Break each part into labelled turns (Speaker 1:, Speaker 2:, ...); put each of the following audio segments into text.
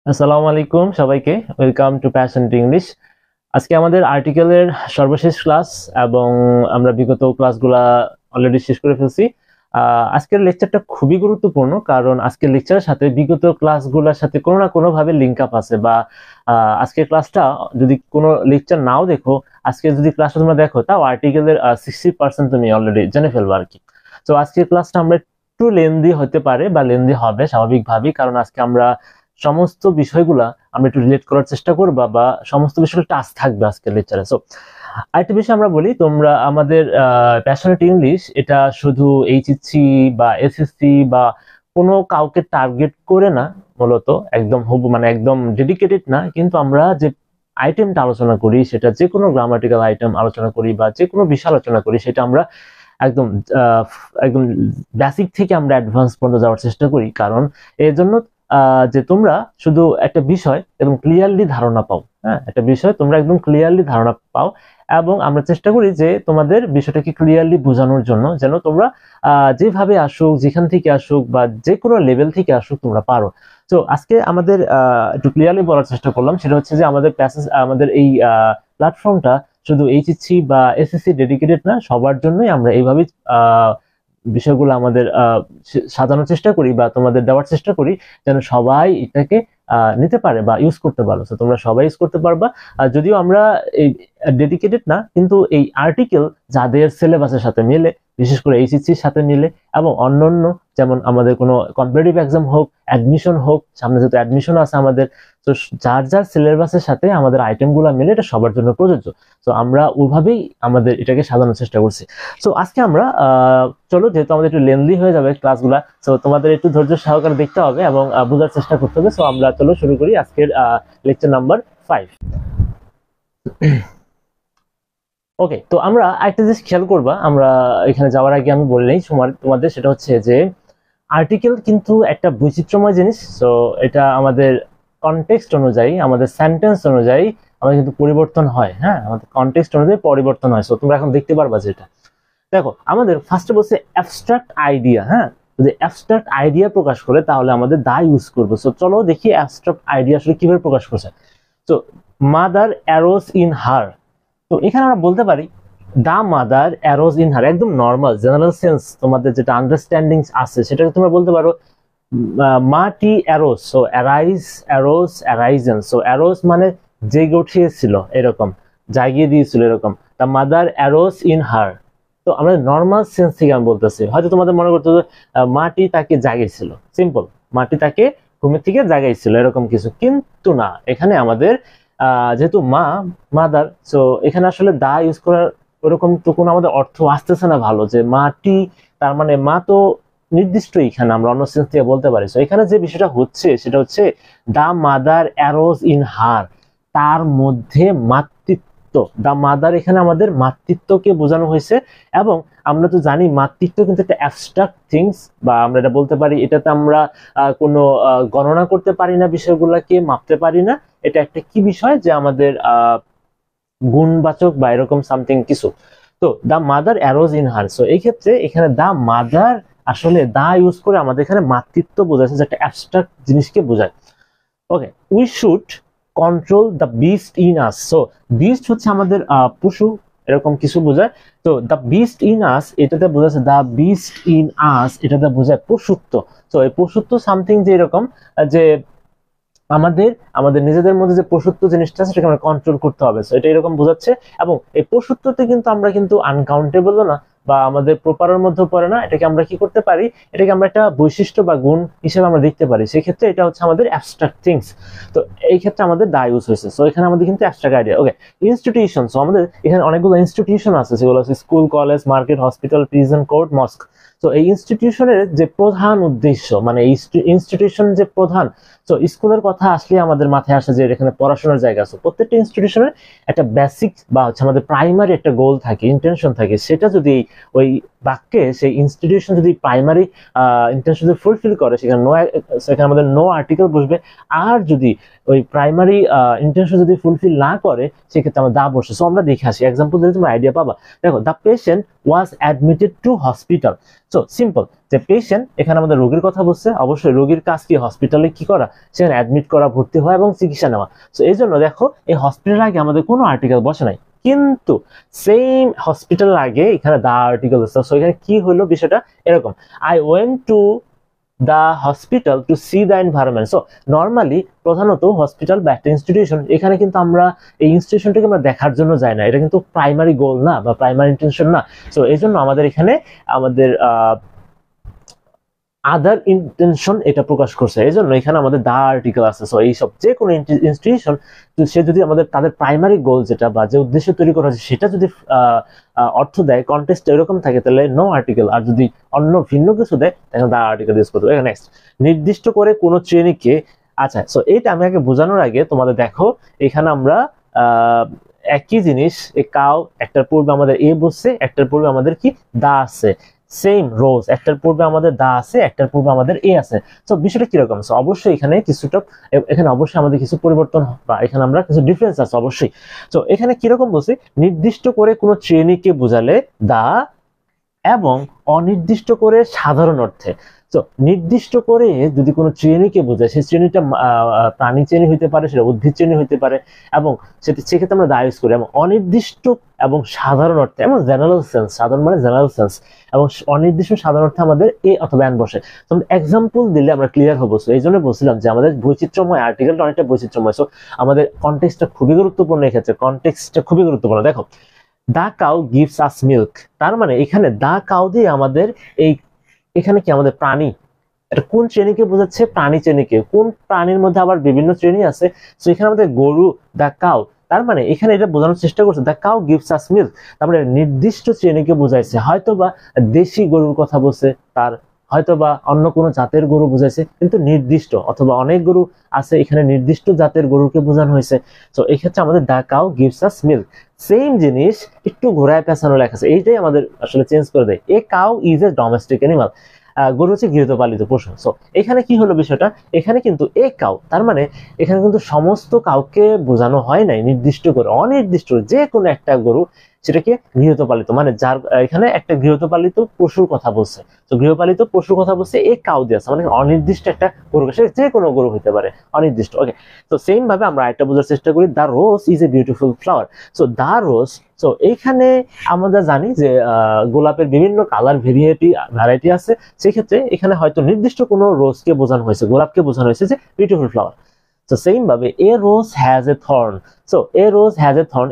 Speaker 1: আসসালামু আলাইকুম সবাইকে, welcome to passion to English. আজকে আমাদের আর্টিকেলের সর্বশেষ ক্লাস এবং আমরা বিগত ক্লাসগুলা অলরেডি শেষ করে ফেলছি। আজকের লেকচারটা খুবই গুরুত্বপূর্ণ, কারণ আজকের লেকচারের সাথে বিগত ক্লাসগুলোর সাথে কোনো না কোনো ভাবে লিঙ্ক আপ আছে। বা আজকের ক্লাসটা যদি কোনো লেকচার নাও দেখো, আজকে যদি ক্লাসটা তোমরা দেখো, তাও আর্টিকেলের 60% তুমি অলরেডি জেনে ফেলবো আর কি। তো আজকের ক্লাসটা আমরা একটু লেন্দি হতে পারে বা লেন্দি হবে স্বাভাবিকভাবেই, কারণ আজকে আমরা সমস্ত বিষয়গুলা আমরা একটু রিলেট করার চেষ্টা করবা বা সমস্ত বিষয়গুলো টাচ থাকবে আজকের লেকচারে। সো আরেকটা বিষয় আমরা বলি, তোমরা আমাদের প্যাশনেট ইংলিশ এটা শুধু এইচএসসি বা এসএসসি বা কোনো কাউকে টার্গেট করে না, মূলত একদম মানে একদম ডেডিকেটেড না, কিন্তু আমরা যে আইটেমটা আলোচনা করি সেটা যে কোনো গ্রামাটিক্যাল আইটেম আলোচনা করি বা যে কোনো বিষয় আলোচনা করি, সেটা আমরা একদম একদম বেসিক থেকে আমরা অ্যাডভান্স পর্যন্ত যাওয়ার চেষ্টা করি। কারণ এর জন্য যে তোমরা শুধু একটা বিষয় একদম ক্লিয়ারলি ধারণা পাও, হ্যাঁ, একটা বিষয় তোমরা একদম ক্লিয়ারলি ধারণা পাও, এবং আমরা চেষ্টা করি যে তোমাদের বিষয়টাকে ক্লিয়ারলি বোঝানোর জন্য, যেন তোমরা যেভাবে আসুক, যেখান থেকে আসুক বা যে কোনো লেভেল থেকে আসুক তোমরা পারো। তো আজকে আমাদের একটু ক্লিয়ারলি বলার চেষ্টা করলাম, সেটা হচ্ছে যে আমাদের প্যাসেজ, আমাদের এই প্ল্যাটফর্মটা শুধু এইচএসসি বা এসএসসি ডেডিকেটেড না, সবার জন্যই আমরা এইভাবেই বিষয়গুলো আমাদের সাজানোর চেষ্টা করি বা তোমাদের দেওয়ার চেষ্টা করি, যেন সবাই এটাকে নিতে পারে বা ইউজ করতে পারো। তো তোমরা সবাই ইউজ করতে পারবা। যদিও আমরা এই ডেডিকেটেড না, কিন্তু এই আর্টিকেল যাদের সিলেবাসের সাথে মিলে, বিশেষ করে এইচএসসির সাথে মিলে এবং অন্যান্য, যেমন আমাদের কোনো কম্পিটিটিভ এক্সাম হোক, অ্যাডমিশন হোক, সামনে যেহেতু অ্যাডমিশন আছে আমাদের, তো যার যার সিলেবাসের সাথে আমাদের আইটেমগুলো মিলে এটা সবার জন্য প্রযোজ্য। তো আমরা ওইভাবেই আমাদের এটাকে সাজানোর চেষ্টা করছি। সো আজকে আমরা চলো, যেহেতু আমাদের একটু লেন্দি হয়ে যাবে ক্লাসগুলা, সো তোমাদের একটু ধৈর্য সহকারে দেখতে হবে এবং বোঝার চেষ্টা করতে হবে। সো আমরা চলো শুরু করি আজকের লেকচার নাম্বার 5। ওকে, তো আমরা একটা জিনিস খেয়াল করবা, আমরা এখানে যাওয়ার আগে আমি বলে নেই তোমাদের, সেটা হচ্ছে যে আর্টিকেল কিন্তু একটা বৈচিত্র্যময় জিনিস। সো এটা আমাদের কনটেক্সট অনুযায়ী, আমাদের সেন্টেন্স অনুযায়ী আমাদের কিন্তু পরিবর্তন হয়। হ্যাঁ, আমাদের কনটেক্সট অনুযায়ী পরিবর্তন হয়। সো তোমরা এখন দেখতে পারবা যেটা, দেখো আমাদের ফার্স্টে বলছে অ্যাবস্ট্রাক্ট আইডিয়া। হ্যাঁ, যদি অ্যাবস্ট্রাক্ট আইডিয়া প্রকাশ করে তাহলে আমাদের দা ইউজ করবো। সো চলো দেখি অ্যাবস্ট্রাক্ট আইডিয়া আসলে কিভাবে প্রকাশ করছে। তো মাদার অ্যারোস ইন হার, তো এখানে আমরা বলতে পারি the mother arose in her, একদম নর্মাল জেনারেল সেন্স তোমাদের যেটা আন্ডারস্ট্যান্ডিং আছে সেটাকে তোমরা বলতে পারো মাটি arose. So arise, arose, arisen. So arose মানে জেগে উঠিয়েছিল, এরকম জাগিয়ে দিয়েছিল, এরকম। The mother arose in her, তো আমরা নর্মাল সেন্স থেকে আমি বলতেছি। হয়তো তোমাদের মনে করতে হবে মাটি তাকে জাগিয়েছিল, সিম্পল, মাটি তাকে ঘুমের থেকে জাগাইছিল, এরকম কিছু। কিন্তু না, এখানে আমাদের যেহেতু মাদার, সো এখানে আসলে দা ইউজ করার ওরকম তো কোনো আমাদের অর্থ আসতেছে না ভালো, যে মাটি তার মানে মা তো নির্দিষ্ট, এখানে আমরা অন্য সেন্স থেকে বলতে পারি। সো এখানে যে বিষয়টা হচ্ছে সেটা হচ্ছে the mother arose in her, তার মধ্যে মাতৃত্ব। দা মাদার এখানে আমাদের মাতৃত্বকে বোঝানো হয়েছে। এবং আমরা তো জানি মাতৃত্ব কিন্তু একটা অ্যাবস্ট্রাক্ট থিংস, বা আমরা এটা বলতে পারি এটাতে আমরা কোনো গণনা করতে পারি না, বিষয়গুলোকে মাপতে পারি না। এটা একটা কি বিষয়, যে আমাদের গুণবাচক বা এরকম সামথিং কিছু। তো the mother arose in her, so এই ক্ষেত্রে এখানে দা মাদার আসলে দা ইউজ করে আমাদের এখানে মাতৃত্ব বোঝাচ্ছে, যে একটা অ্যাবস্ট্রাক্ট জিনিসকে বোঝায়। Okay, we should control the beast in us. So beast হচ্ছে আমাদের পশু, এরকম কিছু বোঝায়। তো দ্য বিস্ট ইন আস এটাতে বোঝাচ্ছে, দ্য বিস্ট ইন আস এটাতে বোঝায় পশুত্ব। তো এই পশুত্ব সামথিং যে এরকম, যে আমাদের আমাদের নিজেদের মধ্যে যে পশুত্ব জিনিসটা আছে সেটাকে আমরা কন্ট্রোল করতে হবে। সো এটা এরকম বোঝাচ্ছে। এবং এই পশুত্বতে কিন্তু আমরা কিন্তু আনকাউন্টেবলও না, বা আমাদের প্রপারের মধ্যে পড়ে না। এটাকে আমরা কি করতে পারি, এটাকে আমরা একটা বৈশিষ্ট্য বা গুণ হিসেবে আমরা দেখতে পারি। সেই ক্ষেত্রে এটা হচ্ছে আমাদের অ্যাবস্ট্রাক্ট থিংস। তো এই ক্ষেত্রে আমাদের দা ইউজ হয়েছে। সো এখানে আমাদের কিন্তু abstract idea. Okay, institution. So আমাদের এখানে অনেকগুলো ইনস্টিটিউশন আছে, সেগুলো হচ্ছে school, college, market, hospital, prison, court, mosque. তো এই ইনস্টিটিউশনের যে প্রধান উদ্দেশ্য, মানে ইনস্টিটিউশন যে প্রধান, তো স্কুলের কথা আসলে আমাদের মাথায় আসে যে এখানে পড়াশোনার জায়গা আছে। প্রত্যেকটা ইনস্টিটিউশনের একটা বেসিক বা হচ্ছে আমাদের প্রাইমারি একটা গোল থাকে, ইন্টেনশন থাকে। সেটা যদি ওই বাক্যে সেই ইনস্টিটিউশন যদি প্রাইমারি ইন্টেনশন যদি ফুলফিল করে সেখানে আমাদের নো আর্টিকেল বসবে। আর যদি ওই প্রাইমারি ইন্টেনশন যদি ফুলফিল না করে সেক্ষেত্রে আমরা দা বসে। সো আমরা দেখে আসি, এক্সাম্পল দিলে তোমরা আইডিয়া পাবা। দেখো, the patient was admitted to hospital. So simple, যে পেশেন্ট এখানে আমাদের রোগীর কথা বলছে, অবশ্যই রোগীর কাজ কি হসপিটালে কি করা, সেখানে অ্যাডমিট করা, ভর্তি হওয়া এবং চিকিৎসা নেওয়া। সো এই জন্য দেখো এই হসপিটালের আগে আমাদের কোনো আর্টিকেল বসে নাই, কিন্তু সেম হসপিটালের আগে এখানে দা আর্টিকেল আছে। সো এখানে কি হলো বিষয়টা এরকম, I went to the hospital to see the environment. So normally প্রধানত হসপিটাল বা একটা ইনস্টিটিউশন, এখানে কিন্তু আমরা এই ইনস্টিটিউশনটাকে আমরা দেখার জন্য যাই না, এটা কিন্তু প্রাইমারি গোল না বা প্রাইমারি ইন্টেনশন না। সো এই জন্য আমাদের এখানে আমাদের আদার ইন্টেনশন এটা প্রকাশ করছে, এই জন্য এখানে আমাদের দা আর্টিকেল আছে। সো এইসব যে কোনো ইনস্টিটিউশন সে যদি আমাদের তাদের প্রাইমারি গোল যেটা বা যে উদ্দেশ্য তৈরি করা হচ্ছে সেটা যদি অর্থ দেয়, কন্টেক্সট এরকম থাকে, তাহলে নো আর্টিকেল। আর যদি অন্য ভিন্ন কিছু দেয় তাহলে দা আর্টিকেল ইউজ করতে হবে। নেক্সট, নির্দিষ্ট করে কোনো শ্রেণীকে, আচ্ছা সো এইটা আমি আগে বোঝানোর আগে তোমাদের দেখো এখানে আমরা একই জিনিস, এই কাউ একটার পূর্বে আমাদের এ বসছে, একটার পূর্বে আমাদের কি দা আছে, সেম রোজ একটার পূর্বে আমাদের দা আছে, একটার পূর্বে আমাদের এ আছে। সো বিষয়টা কিরকম, সো অবশ্যই এখানে কিছুটা, এখানে অবশ্যই আমাদের কিছু পরিবর্তন বা এখানে আমরা কিছু ডিফারেন্স আছে অবশ্যই। সো এখানে কিরকম বলছি, নির্দিষ্ট করে কোনো শ্রেণীকে বোঝালে দা, এবং অনির্দিষ্ট করে সাধারণ অর্থে। তো নির্দিষ্ট করে যদি কোনো শ্রেণীকে বোঝায়, সেই শ্রেণীটা প্রাণী শ্রেণী হইতে পারে, সেটা উদ্ভিদ শ্রেণী হইতে পারে, এবং সেক্ষেত্রে আমরা দা ইউজ করি। এবং অনির্দিষ্ট এবং সাধারণ অর্থে, এবং জেনারেল সেন্স, সাধারণ মানে জেনারেল সেন্স, এবং অনির্দিষ্ট সাধারণ অর্থে আমাদের এ অথবা এন বসে। তো এক্সাম্পল দিলে আমরা ক্লিয়ার হবো। সো এই জন্য বলছিলাম যে আমাদের বৈচিত্র্যময়, আর্টিকেলটা অনেকটা বৈচিত্র্যময়। সো আমাদের কনটেক্সটটা খুবই গুরুত্বপূর্ণ, এক্ষেত্রে কনটেক্সটটা খুবই গুরুত্বপূর্ণ। দেখো, the cow gives us milk, তার মানে এখানে দা কাউ দিয়ে আমাদের এখানে কি আমাদের প্রাণী, এটা কোন শ্রেণীকে বোঝাচ্ছে, প্রাণী শ্রেণীকে। কোন প্রাণীর মধ্যে আবার বিভিন্ন শ্রেণী আছে, তো এখানে আমাদের গরু, দা কাউ, তার মানে এখানে এটা বোঝানোর চেষ্টা করছে the cow gives us milk, তার মানে নির্দিষ্ট শ্রেণীকে বোঝাইছে। হয়তোবা দেশি গরুর কথা বলছে, তার হয়তোবা অন্য কোনো জাতের গরু বোঝাইছে, কিন্তু নির্দিষ্ট, অথবা অনেক গরু আছে এখানে নির্দিষ্ট জাতের গরুকে বোঝানো হয়েছে। তো এই ক্ষেত্রে আমাদের the cow gives us milk, same জিনিস একটু ঘোরায় পেছানো লেখা আছে, এইটাই আমাদের আসলে চেঞ্জ করে দেয়। A cow is a domestic animal, গরু হচ্ছে গৃহপালিত পশু। সো এখানে কি হলো বিষয়টা, এখানে কিন্তু এ কাউ, তার মানে এখানে কিন্তু সমস্ত কাউকে বোঝানো হয় নাই, নির্দিষ্ট করে অনির্দিষ্ট যে কোনো একটা গরু, সেটাকে গৃহপালিত, মানে যার এখানে একটা গৃহপালিত পশুর কথা বলছে। তো গৃহপালিত পশুর কথা বলছে এ কাউ দিয়ে আছে, মানে অনির্দিষ্ট একটা গরু, সে যে কোনো গরু হতে পারে, অনির্দিষ্ট। ওকে, তো সেম ভাবে আমরা একটা বোঝার চেষ্টা করি, the rose is a beautiful flower. So the rose, so এইখানে আমরা জানি যে গোলাপের বিভিন্ন কালার ভ্যারাইটি আছে, সেক্ষেত্রে এখানে হয়তো নির্দিষ্ট কোনো রোজকে বোঝানো হয়েছে, গোলাপকে বোঝানো হয়েছে যে বিউটিফুল ফ্লাওয়ার। তো সেম ভাবে a rose has a thorn, so a rose has a thorn,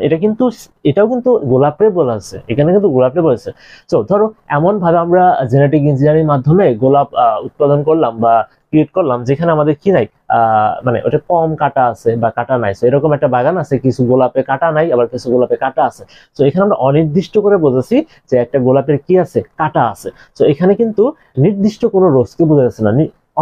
Speaker 1: এটাও কিন্তু গোলাপে বলা আছে, এখানে কিন্তু গোলাপে বলেছে। সো ধরো এমন ভাবে আমরা জেনেটিক ইঞ্জিনিয়ারিং মাধ্যমে গোলাপ উৎপাদন করলাম বা ক্রিয়েট করলাম, যেখানে আমাদের কি নাই, মানে ওটা কম কাটা আছে বা কাটা নাই। সো এরকম একটা বাগান আছে, কিছু গোলাপে কাটা নাই, আবার কিছু গোলাপে কাটা আছে। সো এখানে আমরা অনির্দিষ্ট করে বোঝাচ্ছি যে একটা গোলাপের কি আছে, কাটা আছে। সো এখানে কিন্তু নির্দিষ্ট কোনো রোজকে বোঝা যাচ্ছে না,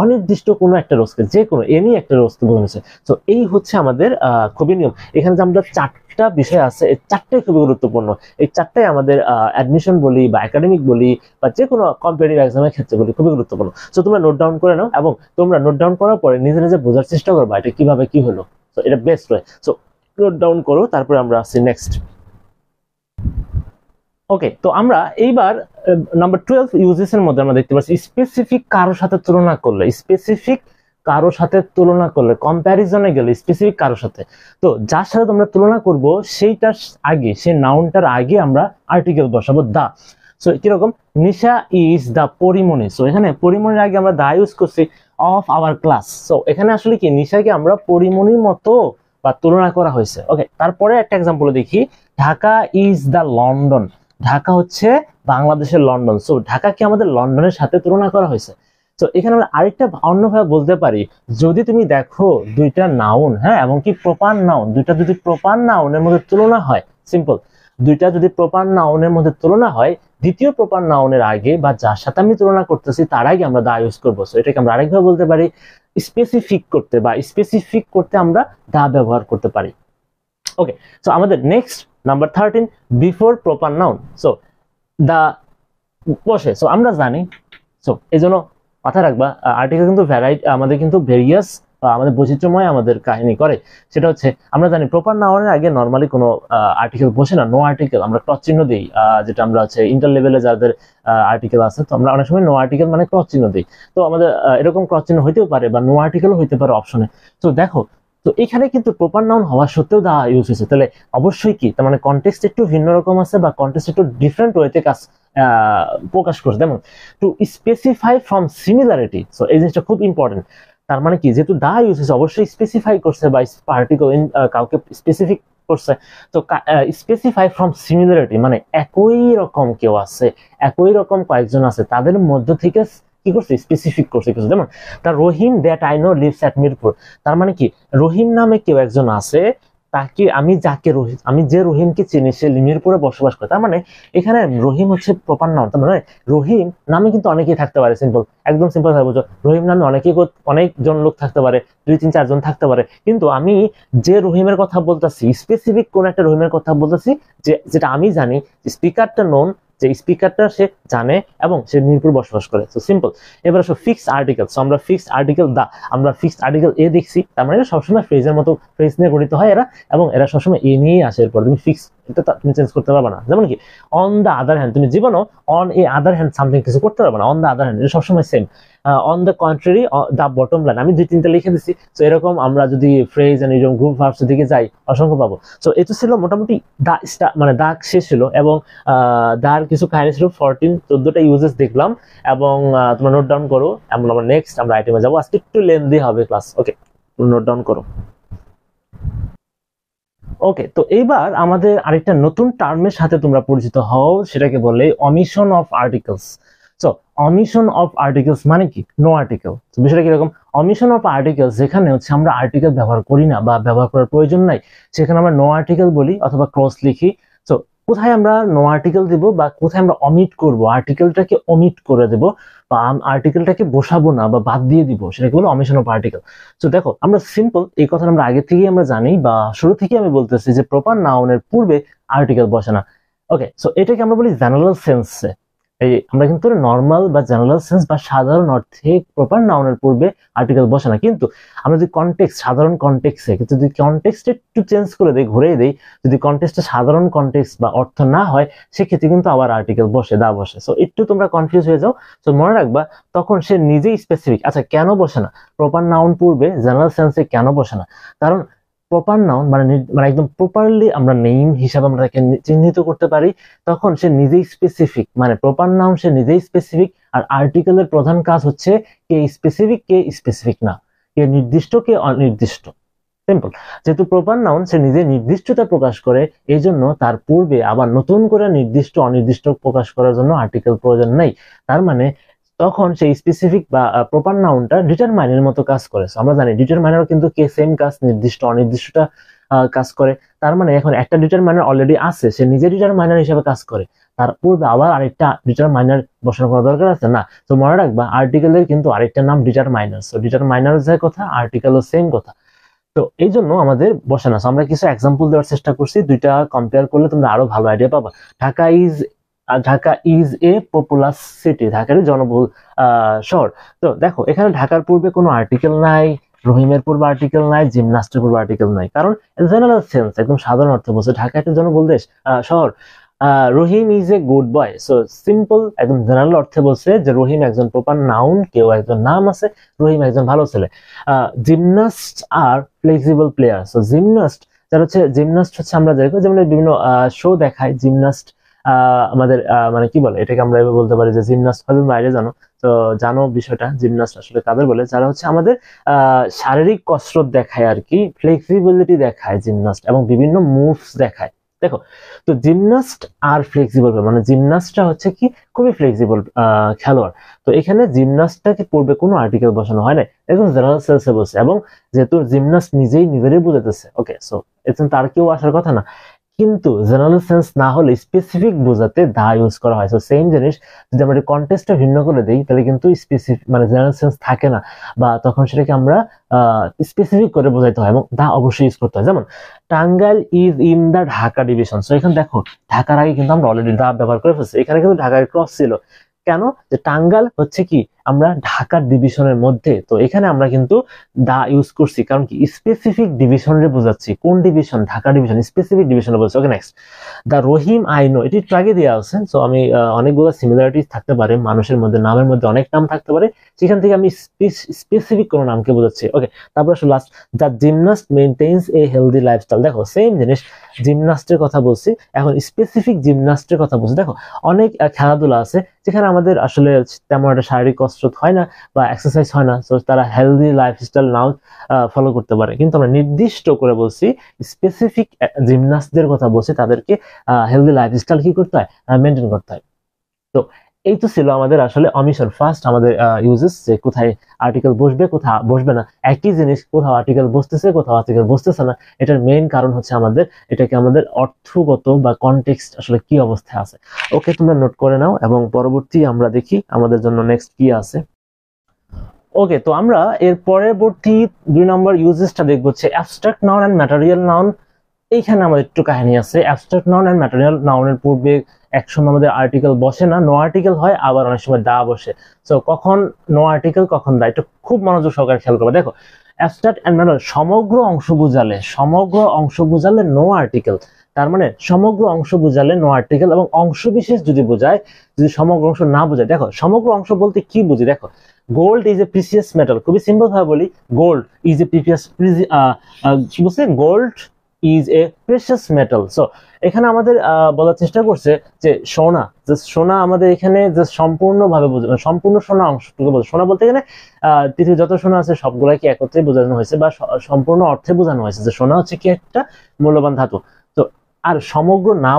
Speaker 1: অনির্দিষ্ট কোনো একটা রোজকে, যে কোনো এনি একটা রোজকে বোঝানো হচ্ছে। তো এই হচ্ছে আমাদের খুবই নিয়ম। এখানে যে আমরা চারটা বিষয় আছে, এই চারটাই খুবই গুরুত্বপূর্ণ। এই চারটাই আমাদের অ্যাডমিশন বলি বা একাডেমিক বলি বা যে কোনো কম্পিটিটিভ এক্সামের ক্ষেত্রে বলি, খুবই গুরুত্বপূর্ণ। সো তোমরা নোট ডাউন করে নাও, এবং তোমরা নোট ডাউন করার পরে নিজে নিজে বোঝার চেষ্টা করবা এটা কিভাবে কি হলো। সো এটা বেস্ট হয়। সো নোট ডাউন করো, তারপরে আমরা আসছি নেক্সট। ওকে, তো আমরা এইবার নাম্বার 12 ইউজেস এর মধ্যে আমরা দেখতে পাচ্ছি স্পেসিফিক কারোর সাথে তুলনা করলে, স্পেসিফিক কারোর সাথে তুলনা করলে, কম্প্যারিজনে গেলে স্পেসিফিক কারোর সাথে। তো যার সাথে তোমরা তুলনা করব সেইটার আগে, সেই নাউনটার আগে আমরা আর্টিকেল বসাবো দা। সো কিরকম, নিশা ইজ দা পরিমণি। সো এখানে পরিমণির আগে আমরা দা ইউজ করছি, অফ আওয়ার ক্লাস। সো এখানে আসলে কি, নিশাকে আমরা পরিমণির মতো বা তুলনা করা হয়েছে। ওকে, তারপরে একটা এক্সাম্পল দেখি, Dhaka is the London. Dhaka হচ্ছে বাংলাদেশের লন্ডন। সো ঢাকাকে আমাদের লন্ডনের সাথে তুলনা করা হয়েছে। তো এখানে আমরা আরেকটা অন্যভাবে বলতে পারি, যদি তুমি দেখো দুইটা নাউন, হ্যাঁ, এমনকি প্রপার নাউন, দুইটা যদি প্রপার নাউনের মধ্যে তুলনা হয়, সিম্পল, দুইটা যদি প্রপার নাউনের মধ্যে তুলনা হয়, দ্বিতীয় প্রপার নাউনের আগে বা যার সাথে আমি তুলনা করতেছি তার আগে আমরা দা ইউজ করবো। সো এটাকে আমরা আরেকভাবে বলতে পারি, স্পেসিফিক করতে বা স্পেসিফিক করতে আমরা দা ব্যবহার করতে পারি। ওকে, সো আমাদের next number 13, before proper noun. So the বসে। সো আমরা জানি, সো এই জন্য মাথায় রাখবা আর্টিকেল কিন্তু ভ্যারাইটি আমাদের কিন্তু ভেরিয়াস আমাদের বৈচিত্র্যময় আমাদের কাহিনী করে। সেটা হচ্ছে আমরা জানি প্রপার নাউনের আগে নর্মালি কোনো আর্টিকেল বসে না, নো আর্টিকেল আমরা ক্রস চিহ্ন দিই, যেটা আমরা হচ্ছে ইন্টার লেভেলে যাদের আর্টিকেল আছে, তো আমরা অনেক সময় নো আর্টিকেল মানে ক্রস চিহ্ন দিই। তো আমাদের এরকম ক্রস চিহ্ন হইতেও পারে বা নো আর্টিকেলও হইতে পারে অপশনে। তো দেখো, তো এখানে কিন্তু প্রপার নাউন হওয়া সত্ত্বেও দা ইউজ হয়েছে, তাহলে অবশ্যই কি তার মানে কনটেক্সট একটু ভিন্ন রকম আছে বা কনটেক্সট একটু ডিফারেন্ট ওয়েতে কাজ প্রকাশ করছে। যেমন to specify from similarity, so এই জিনিসটা খুব ইম্পর্টেন্ট। তার মানে কি যেহেতু দা ইউজ হয়েছে অবশ্যই স্পেসিফাই করছে বা পার্টিকুলার কাউকে স্পেসিফিক করছে। তো স্পেসিফাই ফ্রম সিমিলারিটি মানে একই রকম কেউ আছে, একই রকম কয়েকজন আছে, তাদের মধ্য থেকে কি করছে স্পেসিফিক করছে কিছু। যেমন তার Rahim that I know lives at Mirpur, তার মানে কি রহিম নামে কেউ একজন আছে, তাকে আমি যাকে রহিম আমি যে রহিমকে চিনি সে মিরপুরে বসবাস করে। তার মানে এখানে রহিম হচ্ছে প্রপার নাউন। তার মানে রহিম নামে কিন্তু অনেকেই থাকতে পারে, সিম্পল একদম সিম্পল ভাবে বুঝো, রহিম নামে অনেকজন লোক থাকতে পারে, 2-3-4 জন থাকতে পারে, কিন্তু আমি যে রহিমের কথা বলতেছি স্পেসিফিক কোন একটা রহিমের কথা বলতেছি, যেটা আমি জানি, স্পিকারটা নোন, যে স্পিকারটা সে জানে এবং সে মিরপুর বসবাস করে। So simple. এবার আসো ফিক্সড আর্টিকেল। সো আমরা ফিক্সড আর্টিকেল দা, আমরা ফিক্সড আর্টিকেল এ দেখছি, তার মানে সবসময় ফ্রেজের মতো ফ্রেজ নিয়ে গঠিত হয় এরা, এবং এরা সবসময় এ নিয়েই আসে। এরপর তুমি ফিক্স এটা তুমি চেঞ্জ করতে পারবে না। যেমন কি অন দ্য আদার হ্যান্ড, তুমি জীবনও on a other hand something কিছু করতে পারবে না। অন দ্য আদার হ্যান্ড এটা সবসময় same. On the contrary, the bottom line, আমি 2-3টা লিখে দিচ্ছি। তো এরকম আমরা যদি ফ্রেজ এন্ড এরকম গ্রুপ ভার্বস দিকে যাই অসংখ্য পাবো। তো এটা ছিল মোটামুটি দা মানে দাগ শেষ ছিল, এবং দার কিছু কাহিনী ছিল 14-14টা ইউজেস দেখলাম, এবং তোমরা নোট ডাউন করো। এবং আমরা নেক্সট আমরা আইটেমে যাবো। আজকে একটু লেন্দি হবে ক্লাস, ওকে নোট ডাউন করো। ওকে, তো এইবার আমাদের আরেকটা নতুন টার্মের সাথে তোমরা পরিচিত হও, সেটাকে বলে omission of articles. So omission of articles মানে কি? No article. বিষয়টা কিরকম? অমিশন অফ আর্টিকেলস যেখানে হচ্ছে আমরা আর্টিকেল ব্যবহার করি না বা ব্যবহার করার প্রয়োজন নাই, সেখানে আমরা নো আর্টিকেল বলি অথবা ক্রস লিখি। সো কোথায় আমরা নো আর্টিকেল দিব বা কোথায় আমরা অমিট করব, আর্টিকেলটাকে অমিট করে দেব বা আর্টিকেলটাকে বসাবো না বা বাদ দিয়ে দিব, সেটাকে বলে অমিশন অফ আর্টিকেল। তো দেখো আমরা সিম্পল এই কথা আমরা আগে থেকেই আমরা জানি বা শুরু থেকেই আমি বলতেছি যে প্রপার নাউনের পূর্বে আর্টিকেল বসে না। ওকে, সো এটাকে আমরা বলি জেনারেল সেন্সে। এই আমরা কিন্তু নর্মাল বা জেনারেল সেন্স বা সাধারণ অর্থে প্রপার নাউনের পূর্বে আর্টিকেল বসে না, কিন্তু আমরা যদি কনটেক্সট সাধারণ কনটেক্সটে কিন্তু যদি কনটেক্সটে একটু চেঞ্জ করে দেই, ঘুরিয়ে দেই, যদি কনটেক্সটে সাধারণ কনটেক্সট বা অর্থ না হয় সেক্ষেত্রে কিন্তু আবার আর্টিকেল বসে, দা বসে। সো একটু তোমরা কনফিউজ হয়ে যাও। তো মনে রাখবা তখন সে নিজেই স্পেসিফিক। আচ্ছা কেন বসে না প্রপার নাউন পূর্বে জেনারেল সেন্সে, কেন বসে না? কারণ প্রপার নাউন মানে মানে একদম প্রপারলি আমরা নেম হিসাবে আমরা তাকে চিহ্নিত করতে পারি, তখন সে নিজেই স্পেসিফিক। মানে প্রপার নাউন সে নিজেই স্পেসিফিক, আর আর্টিকেলের প্রধান কাজ হচ্ছে কে স্পেসিফিক কে স্পেসিফিক না, কে নির্দিষ্ট কে অনির্দিষ্ট। সিম্পল। যেহেতু প্রপার নাউন সে নিজে নির্দিষ্টতা প্রকাশ করে, এই জন্য তার পূর্বে আবার নতুন করে নির্দিষ্ট অনির্দিষ্ট প্রকাশ করার জন্য আর্টিকেল প্রয়োজন নেই। তার মানে তখন সেই স্পেসিফিক বা প্রপার নাউনটা ডিটারমাইনের মতো কাজ করে। আমরা জানি ডিটারমাইনারও কিন্তু কে সেম কাজ, নির্দিষ্ট অনির্দিষ্টটা কাজ করে। তার মানে এখন একটা ডিটারমাইনার অলরেডি আছে, সে নিজে ডিটারমাইনার হিসেবে কাজ করে, তার পূর্বে আবার আরেকটা ডিটারমাইনার বসানো করার দরকার আছে না। তো মনে রাখবা আর্টিকেলের কিন্তু আরেকটা নাম ডিটারমাইনার। তো ডিটারমাইনার যে কথা, আর্টিকেলও সেম কথা। তো এই জন্য আমাদের বসে না। আমরা কিছু এক্সাম্পল দেওয়ার চেষ্টা করছি, দুইটা কম্পেয়ার করলে তোমরা আরো ভালো আইডিয়া পাবা। Dhaka is a populous city, ঢাকার জনবহুল শহর। তো দেখো এখানে ঢাকার পূর্বে কোনো আর্টিকেল নাই, রহিমের পূর্বে আর্টিকেল নাই, জিমনাস্টের পূর্বে আর্টিকেল নাই, কারণ জেনারেল সেন্স একদম সাধারণ অর্থে বলছে ঢাকা একটা জনবহুল দেশ শহর। Rahim is a good boy. So simple একদম জেনারেল অর্থে বলছে যে রহিম একজন প্রপার নাউন, কেউ একজন নাম আছে, রহিম একজন ভালো ছেলে। জিমনাস্ট আর ফ্লেক্সিবল প্লেয়ার। সো জিমনাস্ট যারা হচ্ছে, জিমনাস্ট হচ্ছে আমরা যেমন বিভিন্ন শো দেখায় জিমনাস্ট, আমাদের মানে কি বলে এটাকে আমরা এভাবে বলতে পারি যে জিমনাস্ট হয়তো বাইরে জানো, তো জানো বিষয়টা জিমনাস্ট আসলে কাদের বলে, যারা হচ্ছে আমাদের শারীরিক কসরত দেখায় আর কি, ফ্লেক্সিবিলিটি দেখায় জিমনাস্ট, এবং বিভিন্ন মুভস দেখায়। দেখো তো জিমনাস্ট আর ফ্লেক্সিবল, মানে জিমনাস্টটা হচ্ছে কি খুবই ফ্লেক্সিবল খেলোয়াড়। তো এখানে জিমনাস্টটাকে পূর্বে কোনো আর্টিকেল বসানো হয় না, একদম জেনারেল সেন্সে বসে, এবং যেহেতু জিমনাস্ট নিজেরই বুঝাইতেছে, ওকে সো এখন তার কেউ আসার কথা না। কিন্তু জেনারেল সেন্স না হলে স্পেসিফিক বোঝাতে দা ইউজ করা হয়। সো সেম জিনিস যদি আমরা কন্টেক্সটটা ভিন্ন করে দেই তাহলে কিন্তু স্পেসিফিক মানে জেনারেল সেন্স থাকে না, বা তখন সেটাকে আমরা স্পেসিফিক করে বোঝাইতে হয় এবং দা অবশ্যই ইউজ করতে হয়। যেমন Tangail is in the Dhaka division. So এখানে দেখো ঢাকার আগে কিন্তু আমরা অলরেডি দা ব্যবহার করে ফেলছি, এখানে কিন্তু ঢাকার ক্রস ছিল। কেন? যে টাঙ্গাইল হচ্ছে কি আমরা ঢাকার ডিভিশনের মধ্যে, তো এখানে আমরা কিন্তু দা ইউজ করছি কারণ কি স্পেসিফিক ডিভিশনে বোঝাচ্ছি। কোন ডিভিশন? ঢাকা ডিভিশন, স্পেসিফিক ডিভিশনে বোঝাচ্ছি। Okay next, the Rahim I know, এটি ট্রাগে দেওয়া আছে। সো আমি অনেকগুলো সিমিলারিটিস থাকতে পারে মানুষের মধ্যে, নামের মধ্যে অনেক নাম থাকতে পারে, সেখান থেকে আমি স্পেসিফিক কোনো নামকে বোঝাচ্ছি। ওকে, তারপর আসলে last, the gymnast maintains a healthy lifestyle. দেখো সেম জিনিস, জিমনাস্টের কথা বলছি, এখন স্পেসিফিক জিমনাস্টের কথা বলছি। দেখো অনেক খেলাধুলা আছে যেখানে আমাদের আসলে তেমন একটা শারীরিক কসরত হয় না বা এক্সারসাইজ হয় না, তো তারা হেলদি লাইফস্টাইল নাও ফলো করতে পারে। কিন্তু আমরা নির্দিষ্ট করে বলছি স্পেসিফিক জিমনাস্টদের কথা বলছি, তাদেরকে হেলদি লাইফস্টাইল কি করতে হয়? মেনটেন করতে হয়। তো এই তো ছিল আমাদের আসলে অমিশন। ফার্স্ট আমাদের ইউজেস, যে কোথায় আর্টিকেল বসবে কোথাও বসবে না, একই জিনিস কোথাও আর্টিকেল বসতেছে কোথাও আর্টিকেল বসতেছে না। এটার মেইন কারণ হচ্ছে আমাদের এটাকে আমাদের অর্থগত বা কনটেক্সট আসলে কি অবস্থায় আছে। ওকে, তোমরা নোট করে নাও এবং পরবর্তী আমরা দেখি আমাদের জন্য নেক্সট কি আছে। ওকে, তো আমরা এর পরবর্তী 2 নম্বর ইউজেসটা দেখবো হচ্ছে abstract noun and material noun. এইখানে আমাদের একটু কাহিনী আছে। অ্যাবস্ট্রাক্ট নাউন এন্ড ম্যাটেরিয়াল নাউনের পূর্বে একসময় আমাদের আর্টিকেল বসে না, নো আর্টিকেল হয়, আবার অনেক সময় দা বসে। সো কখন নো আর্টিকেল কখন দা, এটা খুব মনোযোগ সহকারে খেয়াল করবে। দেখো অ্যাবস্ট্রাক্ট এন্ড ম্যাটেরিয়াল সমগ্র অংশ বোঝালে নো আর্টিকেল, তার মানে সমগ্র অংশ বোঝালে নো আর্টিকেল, এবং অংশ বিশেষ যদি বোঝায়, যদি সমগ্র অংশ না বোঝায়। দেখো সমগ্র অংশ বলতে কি বুঝি? দেখো gold is a precious metal, খুবই সিম্পল ভাবে বলি, গোল্ড ইজ এ প্রিসিয়াস কি বলছে? Gold is a precious metal. So এখানে আমাদের বলার চেষ্টা করছে যে সোনা, যে সোনা আমাদের এখানে যে সম্পূর্ণভাবে সম্পূর্ণ সোনা অংশটুকু বলছে। সোনা বলতে এখানে পৃথিবীর যত সোনা আছে সবগুলাকে একত্রে বোঝানো হয়েছে বা সম্পূর্ণ অর্থে বোঝানো হয়েছে যে সোনা হচ্ছে কি একটা মূল্যবান ধাতু। তো আর সমগ্র না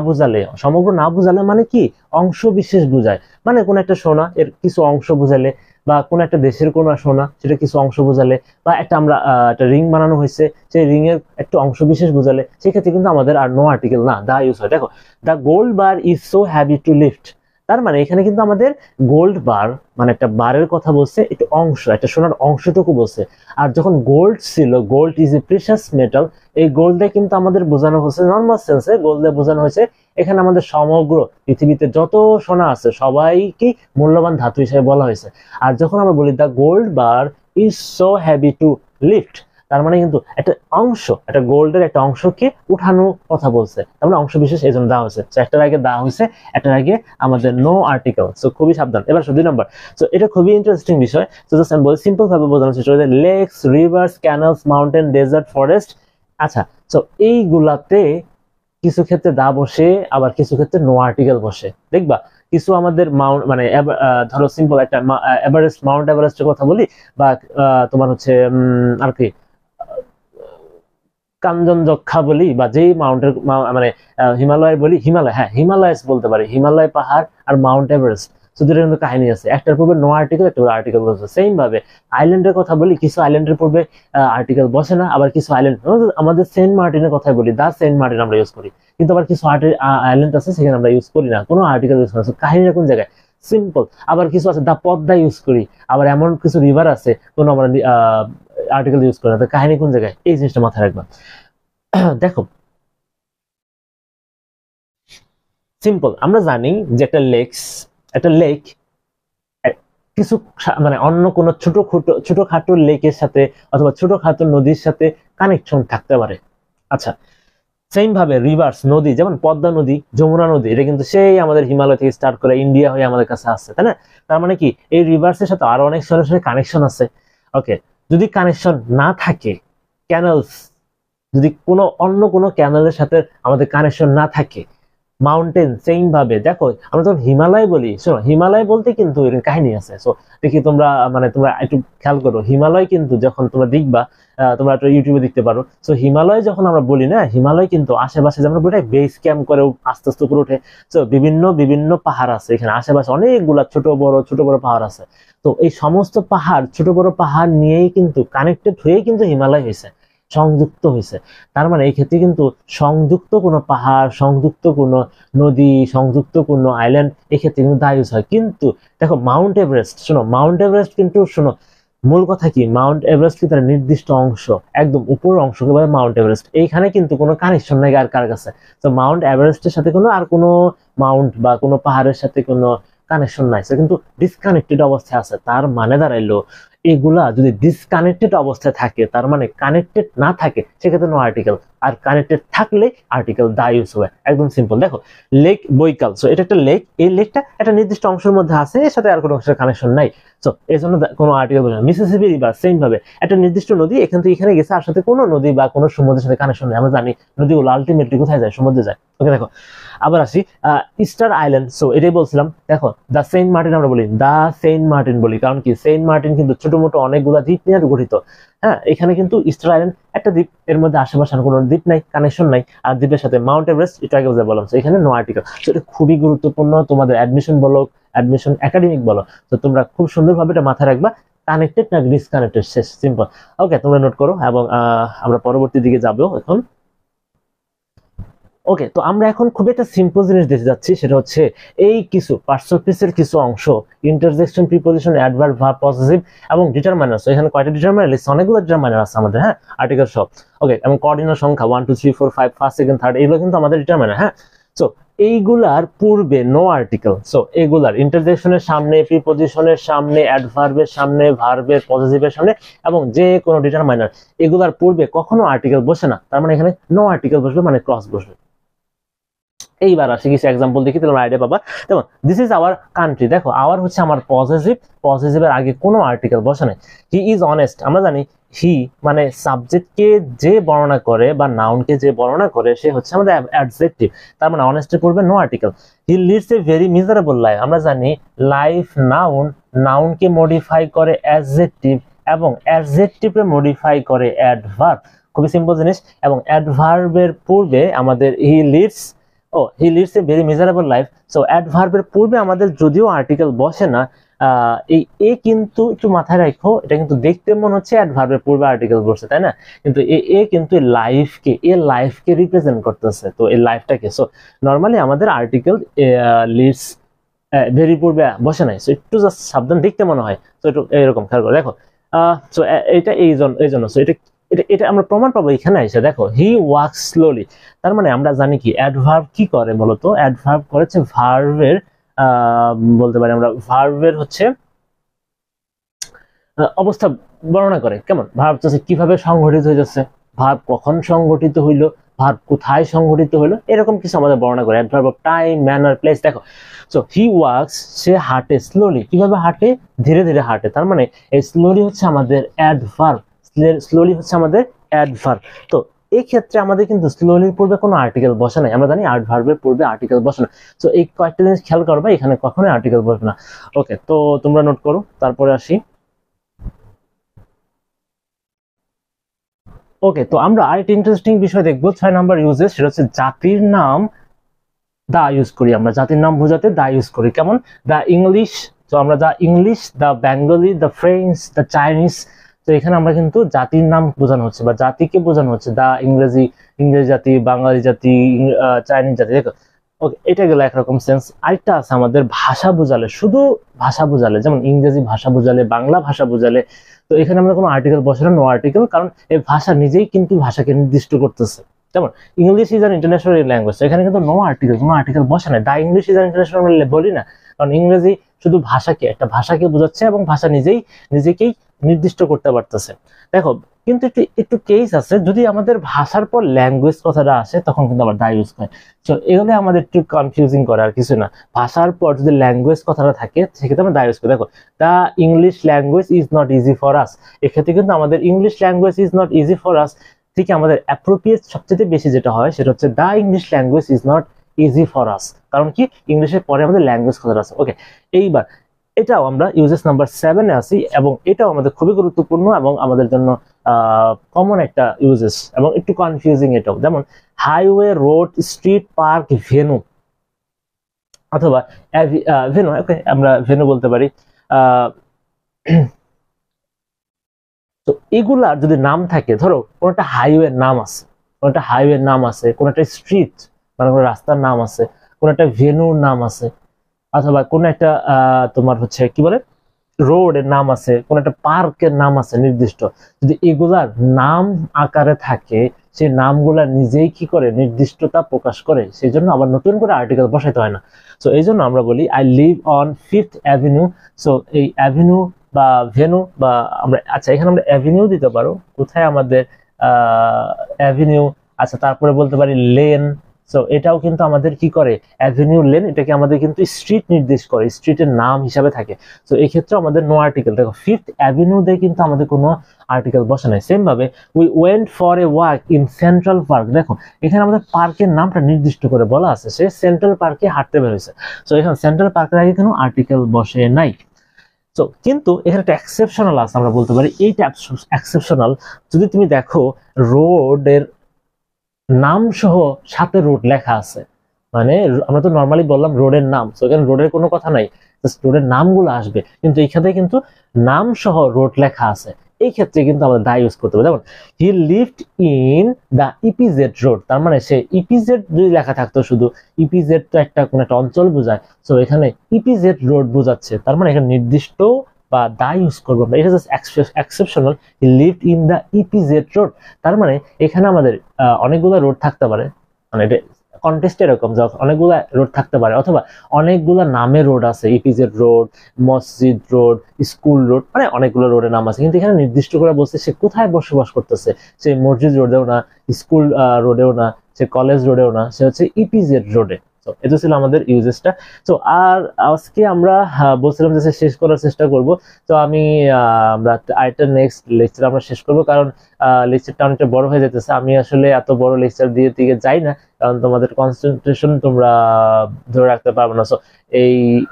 Speaker 1: বোঝালে মানে কি অংশ বিশেষ বোঝায়, মানে কোন একটা সোনা এর কিছু অংশ বোঝালে, বা কোন একটা দেশের কোন সোনা সেটা কিছু অংশ বোঝালে, বা একটা আমরা একটা রিং বানানো হয়েছে সেই রিং এর একটা অংশ বিশেষ বোঝালে, সেক্ষেত্রে কিন্তু আমাদের আর নো আর্টিকেল না দা ইউজ হয়। দেখো the gold bar is so heavy to lift, তার মানে এখানে কিন্তু আমাদের গোল্ড বার মানে একটা বারের কথা বলছে, একটু অংশ, একটা সোনার অংশটুকু বলছে। আর যখন গোল্ড ছিল, gold is a precious metal, এই গোল্ডে কিন্তু আমাদের বোঝানো হয়েছে নর্মাল সেন্সে, গোল্ডে বোঝানো হয়েছে এখানে আমাদের সমগ্র পৃথিবীতে যত সোনা আছে সবাইকে মূল্যবান ধাতু হিসেবে বলা হয়েছে। আর যখন আমরা বলি the gold bar is so heavy to lift, তার মানে কিন্তু একটা অংশ, একটা গোল্ডের একটা অংশকে উঠানো কথা বলছে, তার মানে অংশ বিশেষ এই জন্য দেওয়া হয়েছে। একটার আগে দেওয়া হয়েছে, একটার আগে আমাদের নো আর্টিকেল। সো খুবই সাবধান। এবার 2 নম্বর, সো এটা খুবই ইন্টারেস্টিং বিষয়। তো জাস্ট আমি বলি সিম্পল ভাবে বোঝানোর চেষ্টা করি, lakes, rivers, canals, mountain, desert, forest. আচ্ছা, সো এইগুলাতে কিছু ক্ষেত্রে দা বসে, আবার কিছু ক্ষেত্রে নো আর্টিকেল বসে। দেখবা কিছু আমাদের মাউন্ট মানে ধরো সিম্পল একটা এভারেস্ট, মাউন্ট এভারেস্টের কথা বলি, বা তোমার হচ্ছে আর কি কাঞ্চনজঙ্ঘা বলি, বা যেই মাউন্টের মানে হিমালয় বলি, হিমালয়, হ্যাঁ হিমালয়স বলতে পারি, হিমালয় পাহাড় আর মাউন্ট এভারেস্ট। তো দুটোর কিন্তু কাহিনী আছে, একটার পূর্বে নো আর্টিকেল, একটা আর্টিকেল বসে। সেম ভাবে আইল্যান্ডের কথা বলি, কিছু আইল্যান্ডের পূর্বে আর্টিকেল বসে না, আবার কিছু আইল্যান্ড, আমাদের সেন্ট মার্টিনের কথা বলি, দা সেন্ট মার্টিন আমরা ইউজ করি, কিন্তু আবার কিছু আইল্যান্ড আছে সেখানে আমরা ইউজ করি না, কোনো আর্টিকেল ইউজ করি না। কাহিনীটা কোন জায়গায়? সিম্পল। আবার কিছু আছে দা পদ্মা ইউজ করি, আবার এমন কিছু রিভার আছে কোনো আমরা আর্টিকেল ইউজ করি না। তো কাহিনী কোন জায়গায়? এই জিনিসটা মাথায় রাখবা। দেখো সিম্পল, আমরা জানি যে একটা লেক কিছু মানে অন্য কোন ছোটখাটো লেকের সাথে অথবা ছোটখাটো নদীর সাথে কানেকশন থাকতে পারে। আচ্ছা, সেম ভাবে রিভার্স, নদী, যেমন পদ্মা নদী, যমুনা নদী, এটা কিন্তু সেই আমাদের হিমালয় থেকে স্টার্ট করে ইন্ডিয়া হয়ে আমাদের কাছে আসছে, তাই না? তার মানে কি এই রিভার্সের সাথে আরো অনেক সরাসরি কানেকশন আছে। ওকে, যদি কানেকশন না থাকে, ক্যানেলস, যদি অন্য কোনো ক্যানেলের সাথে আমাদের কানেকশন না থাকে, মাউন্টেন সেম ভাবে। দেখো আমরা যখন হিমালয় বলি, শোনো হিমালয় বলতে কিন্তু এর কাহিনী আছে। সো দেখি তোমরা মানে তোমরা একটু খেয়াল করো, হিমালয় কিন্তু যখন তোমরা দেখবা, তোমরা একটা ইউটিউবে দেখতে পারো। সো হিমালয় যখন আমরা বলি না, হিমালয় কিন্তু আশেপাশে যেমন বলি বেস ক্যাম্প করে আস্তে আস্তে উপরে উঠে। সো বিভিন্ন পাহাড় আছে এখানে আশেপাশে, অনেকগুলা ছোট বড় পাহাড় আছে। তো এই সমস্ত পাহাড়, ছোট বড় পাহাড় নিয়েই কিন্তু কানেক্টেড হয়েই কিন্তু হিমালয় হয়েছে। সংযুক্ত হয়েছে। তার মানে এই ক্ষেত্রে কিন্তু সংযুক্ত কোনো পাহাড়, সংযুক্ত কোনো নদী, সংযুক্ত কোনো আইল্যান্ড এক্ষেত্রে কিন্তু দা ইউজ হয়। কিন্তু দেখো মাউন্ট এভারেস্ট, শোনো মাউন্ট এভারেস্ট কিন্তু শোনো মূল কথা কি, মাউন্ট এভারেস্ট কিন্তু তার নির্দিষ্ট অংশ, একদম উপরের অংশকে বলে মাউন্ট এভারেস্ট। এইখানে কিন্তু কোনো কানেকশন নাই আর কার কাছে। তো মাউন্ট এভারেস্টের সাথে কোনো আর কোনো মাউন্ট বা কোনো পাহাড়ের সাথে কোনো কানেকশন নাই, সে কিন্তু ডিসকানেক্টেড অবস্থায় আছে। তার মানে দাঁড়াইলো এগুলা যদি ডিসকানেক্টেড অবস্থায় থাকে, তার মানে কানেক্টেড না থাকে সেক্ষেত্রে নো আর্টিকেল, আর কানেক্টেড থাকলে আর্টিকেল দা ইউজ হবে। একদম সিম্পল। দেখো লেক বৈকাল, সো এটা একটা লেক, এই লেকটা একটা নির্দিষ্ট অংশের মধ্যে আছে, এর সাথে আর কোনো অংশের কানেকশন নাই, সো এই জন্য কোনো আর্টিকেল বলবে না। মিসিসিপি রিভার সেম ভাবে একটা নির্দিষ্ট নদী এখান থেকে এখানে গেছে, আর সাথে কোনো নদী বা কোনো সমুদ্রের সাথে কানেকশন নেই। আমরা জানি নদীগুলো আলটিমেটলি কোথায় যায়, সমুদ্রে যায়। ওকে দেখো আবার আসি ইস্টার আইল্যান্ড, সো এটাই বলছিলাম। দেখো দা সেন্ট মার্টিন আমরা বলি, দা সেন্ট মার্টিন বলি কারণ কি সেন্ট মার্টিন কিন্তু ছোট মোটো অনেকগুলো দ্বীপ নিয়ে গঠিত। হ্যাঁ, এখানে কিন্তু ইস্টার আইল্যান্ড একটা দ্বীপ, এর মধ্যে আশেপাশে কোনো দ্বীপ নাই, কানেকশন নাই। আর দ্বীপের সাথে মাউন্ট এভারেস্ট এটা আগে বললাম, এখানে নো আর্টিকেল। তো এটা খুবই গুরুত্বপূর্ণ তোমাদের অ্যাডমিশন বলো, অ্যাডমিশন একাডেমিক বলো, তো তোমরা খুব সুন্দরভাবে এটা মাথায় রাখবা, কানেক্টেড না ডিসকানেক্টেড, শেষ, সিম্পল। ওকে, তোমরা নোট করো এবং আমরা পরবর্তী দিকে যাবো এখন। ওকে, তো আমরা এখন খুব একটা সিম্পল জিনিস দেখতে যাচ্ছি, সেটা হচ্ছে এই কিছু পার্টসপিসের কিছু অংশ, interjection, preposition, adverb, verb, possessive এবং ডিটারমাইনার। এখানে কয়টা ডিটারমাইনার লিস্ট, অনেকগুলো ডিটারমাইনার আছে আমাদের, হ্যাঁ, আর্টিকেল সব। ওকে, এবং কোঅর্ডিনার সংখ্যা 1 2 3 4 5 ফার্স্ট সেকেন্ড থার্ড, এগুলো কিন্তু আমাদের ডিটারমাইনার। হ্যাঁ, সো এইগুলার পূর্বে নো আর্টিকেল, সো এগুলার ইন্টারজেকশনের সামনে, প্রিপজিশনের সামনে, অ্যাডভার্বের সামনে, ভার্বের, পসেসিভের সামনে এবং যে কোনো ডিটারমাইনার, এগুলার পূর্বে কখনো আর্টিকেল বসে না। তার মানে এখানে নো আর্টিকেল বসবে, মানে ক্লজ বসবে। এইবার আসি কিছু এক্সাম্পল দেখি, তাহলে আইডিয়া পাবা। যেমন দিস ইজ আওয়ার কান্ট্রি, দেখো আওয়ার হচ্ছে আমার পজিটিভ, পজিটিভের আগে কোনো আর্টিকেল বসে নাই। হি ইজ অনেস্ট, আমরা জানি হি মানে সাবজেক্টকে যে বর্ণনা করে বা নাউনকে যে বর্ণনা করে সে হচ্ছে আমাদের অ্যাডজেক্টিভ, তার মানে অনেস্টের পূর্বে no article. He leads a very miserable life, আমরা জানি লাইফ নাউন, নাউনকে মডিফাই করে অ্যাডজেক্টিভ এবং অ্যাডজেক্টিভে মডিফাই করে অ্যাডভার্ব। খুবই সিম্পল জিনিস। এবং অ্যাডভার্বের পূর্বে আমাদের he leads a very miserable life, so অ্যাডভার্বের পূর্বে আমাদের যদিও আর্টিকেল বসে না, এই এ কিন্তু একটু মাথায় রাখো, এটা কিন্তু দেখতে মনে হচ্ছে অ্যাডভার্বের পূর্বে আর্টিকেল বসে, তাই না? কিন্তু এ কিন্তু লাইফকে রিপ্রেজেন্ট করতেছে, তো এই লাইফটাকে। সো নর্মালি আমাদের আর্টিকেল লিডস ভেরি পূর্বে বসে নাই, সো একটু জাস্ট সাবধান, দেখতে মনে হয় তো একটু এরকম খেয়াল করে দেখো। সো এটা এই জন্য সো এটা এটা এটা আমরা প্রমাণ পাবো এখানে এসে। দেখো হি ওয়াক্স স্লোলি, তার মানে আমরা জানি কি অ্যাডভার্ব কি করে বলতো, অ্যাডভার্ব করেছে ভার্বের, বলতে পারি আমরা ভার্বের হচ্ছে অবস্থা বর্ণনা করে। কেমন ভার্ব কিভাবে সংঘটিত হয়ে যাচ্ছে, ভার্ব কখন সংঘটিত হইলো, ভার্ব কোথায় সংঘটিত হইলো, এরকম কিছু আমাদের বর্ণনা করে। Adverb of time, manner, place. দেখো সো হি ওয়াক্স, সে হাঁটে স্লোলি, কিভাবে হাঁটে, ধীরে ধীরে হাঁটে, তার মানে এই স্লোলি হচ্ছে আমাদের অ্যাডভার্ব, স্লোলি হচ্ছে আমাদের অ্যাডভার্ব। তো এই ক্ষেত্রে আমাদের কিন্তু স্লোলির পূর্বে কোনো আর্টিকেল বসে নাই, আমরা জানি অ্যাডভার্বের পূর্বে আর্টিকেল বসে না। তো এই কয়েকটা জিনিস খেয়াল করবা, এখানে কখনোই আর্টিকেল বসবে না। ওকে, তো তোমরা নোট করো, তারপরে আসি। ওকে, তো আমরা আরেকটা ইন্টারেস্টিং বিষয় দেখবো, 6 নাম্বার ইউজেস, সেটা হচ্ছে জাতির নাম দা ইউজ করি, আমরা জাতির নাম বোঝাতে দা ইউজ করি। কেমন, দা ইংলিশ, তো আমরা the English, the Bengali, the French, the Chinese, তো এখানে আমরা কিন্তু জাতির নাম বোঝানো হচ্ছে বা জাতিকে বোঝানো হচ্ছে, দা ইংরেজি জাতি, বাঙালি জাতি, চাইনিজ জাতি। দেখো ওকে, এটা গেল একরকম সেন্স। আরেকটা আছে আমাদের ভাষা বোঝালে, শুধু ভাষা বোঝালে, যেমন ইংরেজি ভাষা বোঝালে, বাংলা ভাষা বোঝালে, তো এখানে আমরা কোনো আর্টিকেল বসে না, নো আর্টিকেল, কারণ এই ভাষা নিজেই কিন্তু ভাষাকে নির্দিষ্ট করতেছে। যেমন English is an international language, এখানে কিন্তু নো আর্টিকেল, কোনো আর্টিকেল বসে না, the English is an international বলি না, কারণ ইংরেজি শুধু ভাষাকে, একটা ভাষাকে বোঝাচ্ছে এবং ভাষা নিজেকেই নির্দিষ্ট করতে পারতেছে। দেখো কিন্তু একটু কেস আছে, যদি আমাদের ভাষার পর ল্যাঙ্গুয়েজ কথাটা আসে তখন কিন্তু আবার দা ইউজ করে। তো এগুলো আমাদের একটু কনফিউজিং করে, আর কিছু না। ভাষার পর যদি ল্যাঙ্গুয়েজ কথাটা থাকে সেক্ষেত্রে আমরা দা ইউজ করি। দেখো the English language is not easy for us, এক্ষেত্রে কিন্তু আমাদের English language is not easy for us থেকে আমাদের অ্যাপ্রোপ্রিয়েট সবচেয়ে বেশি যেটা হয় সেটা হচ্ছে the English language is not easy for us, কারণ কি ইংলিশের পরে আমাদের ল্যাঙ্গুয়েজ কথাটা আছে। ওকে, এইবার এটাও আমরা ইউজেস নাম্বার 7-এ আসি, এবং এটাও আমাদের খুবই গুরুত্বপূর্ণ এবং আমাদের জন্য কমন একটা ইউজেস এবং একটু কনফিউজিং এটাও। যেমন highway, road, street, park, venue, অথবা ভেনু, ওকে আমরা ভেনু বলতে পারি। তো এগুলার যদি নাম থাকে, ধরো কোন একটা হাইওয়ের নাম আছে, কোন একটা হাইওয়ের নাম আছে, কোন একটা স্ট্রিট মানে কোন রাস্তার নাম আছে, কোন একটা ভেন্যুর নাম আছে, অথবা কোন একটা তোমার হচ্ছে কি বলে রোডের নাম আছে, কোন একটা পার্কের নাম আছে নির্দিষ্ট, যদি এগুলার নাম আকারে থাকে, সেই নামগুলা নিজেই কি করে নির্দিষ্টতা প্রকাশ করে, সেই জন্য আবার নতুন করে আর্টিকেল বসাইতে হয় না। সো এই জন্য আমরা বলি I live on 5th avenue. So এই অ্যাভিনিউ বা ভেনু বা আমরা, আচ্ছা এখানে আমরা অ্যাভিনিউ দিতে পারো, কোথায় আমাদের অ্যাভিনিউ, আচ্ছা তারপরে বলতে পারি লেন। সো এটাও কিন্তু আমাদের কি করে, অ্যাভিনিউ লেন, এটাকে আমাদের কিন্তু স্ট্রিট নির্দেশ করে, স্ট্রিটের নাম হিসাবে থাকে। সো এই ক্ষেত্রে আমাদের নো আর্টিকেল। দেখো 5th অ্যাভিনিউ দিয়ে কিন্তু আমাদের কোনো আর্টিকেল বসে নাই। সেম ভাবে we went for a walk in central park, দেখো এখানে আমাদের পার্কের নামটা নির্দিষ্ট করে বলা আছে, সে সেন্ট্রাল পার্কে হাঁটতে বের হয়েছে। সো এখানে সেন্ট্রাল পার্কের আগে কোনো আর্টিকেল বসে নাই। সো কিন্তু এখানে একটা এক্সেপশনাল আছে, আমরা বলতে পারি এইটা এক্সেপশনাল। যদি তুমি দেখো রোডের নাম সহ সাথে রোড লেখা আছে, মানে আমরা তো নর্মালি বললাম রোডের নাম, তো এখানে রোডের কোনো কথা নাই, জাস্ট রোডের নামগুলো আসবে, কিন্তু এইখানে কিন্তু নাম সহ রোড লেখা আছে। এই ক্ষেত্রে কিন্তু আমাদের দা ইউজ করতে হবে। যেমন he lived in the EPZ road, তার মানে সে ইপিজেড যদি লেখা থাকতো, শুধু ইপিজেড তো একটা কোন একটা অঞ্চল বোঝায়, সো এখানে ইপিজেড রোড বোঝাচ্ছে, তার মানে এখানে নির্দিষ্ট বা দা ইউজ করবো আমরা, এটা just exceptional. He lived in the EPZ road, তার মানে এখানে আমাদের অনেকগুলো রোড থাকতে পারে, মানে এটা কন্টেস্ট এরকম যে অনেকগুলা রোড থাকতে পারে, অথবা অনেকগুলা নামে রোড আছে, ইপিজেড রোড, মসজিদ রোড, স্কুল রোড, মানে অনেকগুলো রোডের নাম আছে, কিন্তু এখানে নির্দিষ্ট করে বলছে সে কোথায় বসবাস করতেছে। সে মসজিদ রোডেও না, স্কুল রোডেও না, সে কলেজ রোডেও না, সে হচ্ছে ইপিজেড রোডে। তো এটা ছিল আমাদের ইউজেসটা। তো আর আজকে আমরা বলছিলাম যে শেষ করার চেষ্টা করব। তো আমি আমরা আরেকটা নেক্সট লেকচার আমরা শেষ করব, কারণ লেকচারটা অনেকটা বড় হয়ে যেতেছে। আমি আসলে এত বড় লেকচার দিয়ে দিকে যাই না, কারণ তোমাদের কনসেন্ট্রেশন তোমরা ধরে রাখতে পারবে না। সো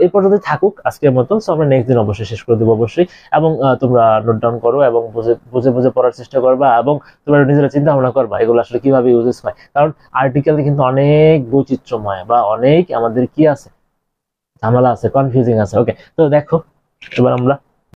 Speaker 1: এই পর্যন্ত থাকুক আজকের মতো। সো আমরা নেক্সট দিন অবশ্যই শেষ করে দেবো অবশ্যই, এবং তোমরা নোট ডাউন করো এবং বুঝে বুঝে পড়ার চেষ্টা করবা, এবং তোমরা নিজেরা চিন্তা ভাবনা করবা এগুলো আসলে কিভাবে ইউজেস হয়, কারণ আর্টিকেল কিন্তু অনেক বৈচিত্র্যময় বা অনেক আমাদের কি আছে, ঝামেলা আছে, কনফিউজিং আছে। ওকে, তো দেখো এবার আমরা